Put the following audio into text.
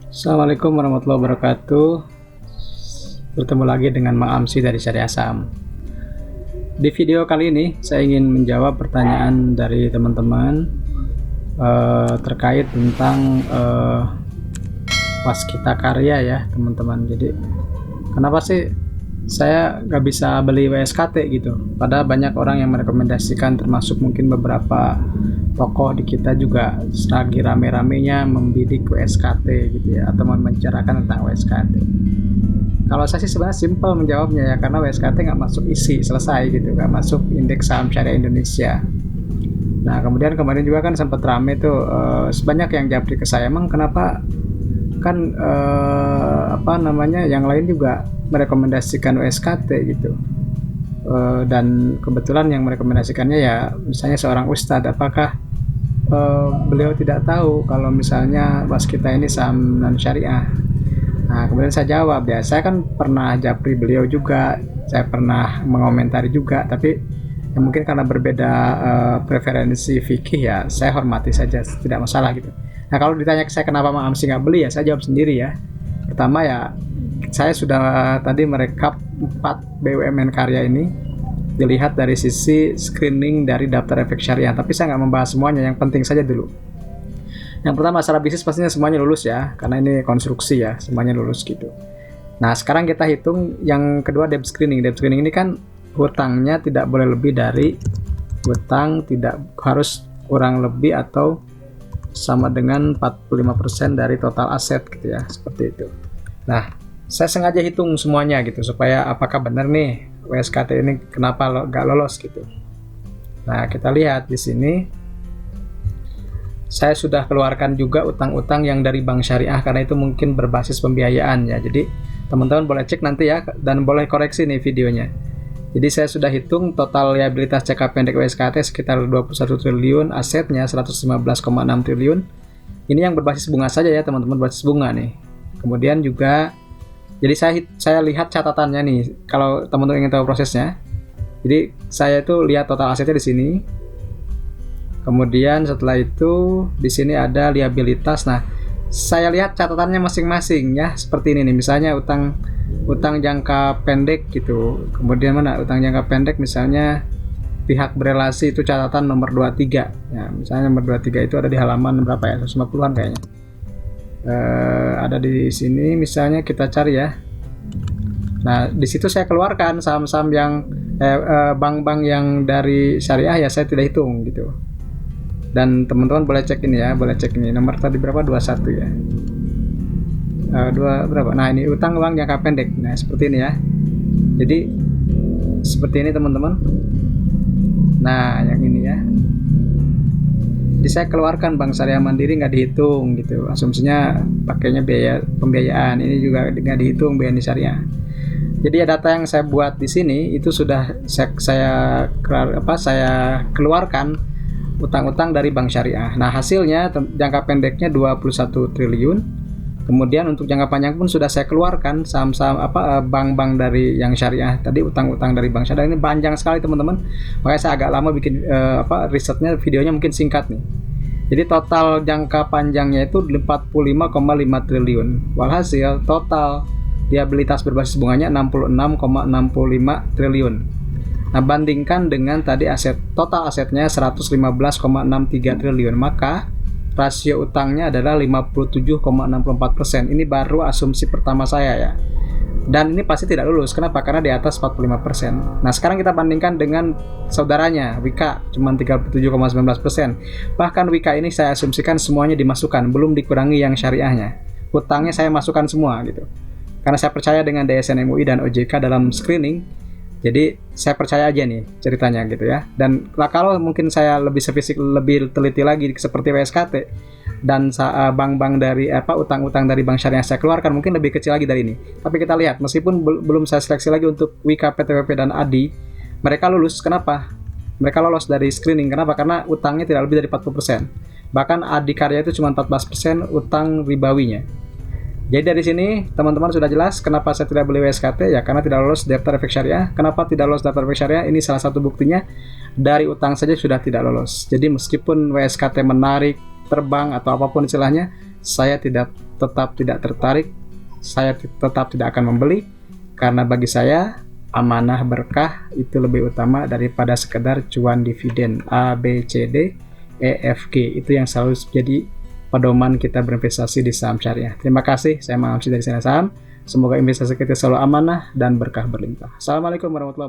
Assalamualaikum warahmatullahi wabarakatuh. Bertemu lagi dengan Mak Amsi dari Syariah Saham. Di video kali ini saya ingin menjawab pertanyaan dari teman-teman terkait tentang waskita karya ya teman-teman. Jadi kenapa sih saya nggak bisa beli WSKT gitu? Padahal banyak orang yang merekomendasikan, termasuk mungkin beberapa tokoh di kita juga lagi rame-ramenya membidik WSKT gitu ya, atau membicarakan tentang WSKT. Kalau saya sih sebenarnya simpel menjawabnya ya, karena WSKT nggak masuk isi, selesai gitu, nggak masuk indeks saham syariah Indonesia. Nah kemudian kemarin juga kan sempat rame tuh, sebanyak yang japri ke saya, emang kenapa kan yang lain juga merekomendasikan WSKT gitu. Dan kebetulan yang merekomendasikannya ya misalnya seorang ustadz, apakah beliau tidak tahu kalau misalnya waskita ini saham non syariah? Nah kemudian saya jawab, ya saya kan pernah japri beliau juga, saya pernah mengomentari juga, tapi ya mungkin karena berbeda preferensi fikih ya saya hormati saja, tidak masalah gitu. Nah kalau ditanya ke saya kenapa Mang Amsi nggak beli, ya saya jawab sendiri ya. Pertama ya, saya sudah tadi merekap 4 BUMN karya ini, dilihat dari sisi screening dari daftar efek syariah, tapi saya nggak membahas semuanya, yang penting saja dulu. Yang pertama secara bisnis pastinya semuanya lulus ya, karena ini konstruksi ya, semuanya lulus gitu. Nah sekarang kita hitung yang kedua, debt screening. Debt screening ini kan hutangnya tidak boleh lebih dari, hutang tidak harus kurang lebih atau sama dengan 45% dari total aset gitu ya, seperti itu. Nah saya sengaja hitung semuanya gitu, supaya apakah benar nih WSKT ini kenapa nggak lolos gitu. Nah kita lihat di sini, saya sudah keluarkan juga utang-utang yang dari bank syariah, karena itu mungkin berbasis pembiayaan ya. Jadi teman-teman boleh cek nanti ya, dan boleh koreksi nih videonya. Jadi saya sudah hitung total liabilitas jangka pendek WSKT sekitar 21 triliun, asetnya 115,6 triliun. Ini yang berbasis bunga saja ya teman-teman, berbasis bunga nih. Kemudian juga, jadi saya lihat catatannya nih, kalau teman-teman ingin tahu prosesnya. Jadi saya itu lihat total asetnya di sini. Kemudian setelah itu di sini ada liabilitas. Nah, saya lihat catatannya masing-masing ya, seperti ini nih. Misalnya utang jangka pendek gitu. Kemudian mana utang jangka pendek, misalnya pihak berelasi itu catatan nomor 23. Ya, misalnya nomor 23 itu ada di halaman berapa ya? 150-an kayaknya. Ada di sini, misalnya kita cari ya. Nah, di situ saya keluarkan saham-saham yang bank-bank yang dari syariah ya, saya tidak hitung gitu. Dan teman-teman boleh cek ini ya, boleh cek ini nomor tadi berapa, 21 ya. Berapa? Nah, ini utang uang jangka pendek. Nah, seperti ini ya. Jadi seperti ini teman-teman. Nah, yang ini ya. Jadi saya keluarkan bank syariah mandiri nggak dihitung gitu, asumsinya pakainya biaya pembiayaan, ini juga nggak dihitung BNI syariah. Jadi data yang saya buat di sini itu sudah saya keluarkan utang-utang dari bank syariah. Nah hasilnya jangka pendeknya 21 triliun. Kemudian untuk jangka panjang pun sudah saya keluarkan saham-saham bank-bank dari yang syariah tadi, utang-utang dari bank syariah. Ini panjang sekali teman-teman, makanya saya agak lama bikin risetnya, videonya mungkin singkat nih. Jadi total jangka panjangnya itu 45,5 triliun. Walhasil total liabilitas berbasis bunganya 66,65 triliun. Nah bandingkan dengan tadi total asetnya 115,63 triliun, maka rasio utangnya adalah 57,64%. Ini baru asumsi pertama saya ya. Dan ini pasti tidak lulus. Kenapa? Karena di atas 45%. Nah, sekarang kita bandingkan dengan saudaranya, Wika, cuma 37,19%. Bahkan Wika ini saya asumsikan semuanya dimasukkan, belum dikurangi yang syariahnya. Utangnya saya masukkan semua gitu. Karena saya percaya dengan DSN MUI dan OJK dalam screening. Jadi saya percaya aja nih ceritanya gitu ya. Dan kalau mungkin saya lebih spesifik, lebih teliti lagi seperti WSKT dan bank-bank dari utang-utang dari bank syariah saya keluarkan, mungkin lebih kecil lagi dari ini. Tapi kita lihat, meskipun belum saya seleksi lagi untuk Wika, PTWP dan ADI, mereka lulus. Kenapa? Mereka lolos dari screening. Kenapa? Karena utangnya tidak lebih dari 40%. Bahkan ADI Karya itu cuma 14% utang ribawinya. Jadi dari sini teman-teman sudah jelas kenapa saya tidak beli WSKT ya, karena tidak lolos daftar efek syariah. Kenapa tidak lolos daftar efek syariah? Ini salah satu buktinya, dari utang saja sudah tidak lolos. Jadi meskipun WSKT menarik, terbang atau apapun istilahnya, saya tidak tetap tidak tertarik, saya tetap tidak akan membeli, karena bagi saya amanah berkah itu lebih utama daripada sekedar cuan dividen A, B, C, D, E, F, G. Itu yang selalu jadi pedoman kita berinvestasi di saham syariah. Terima kasih, saya Mang Amsi dari Sana Saham. Semoga investasi kita selalu amanah dan berkah berlimpah. Assalamualaikum warahmatullahi wabarakatuh.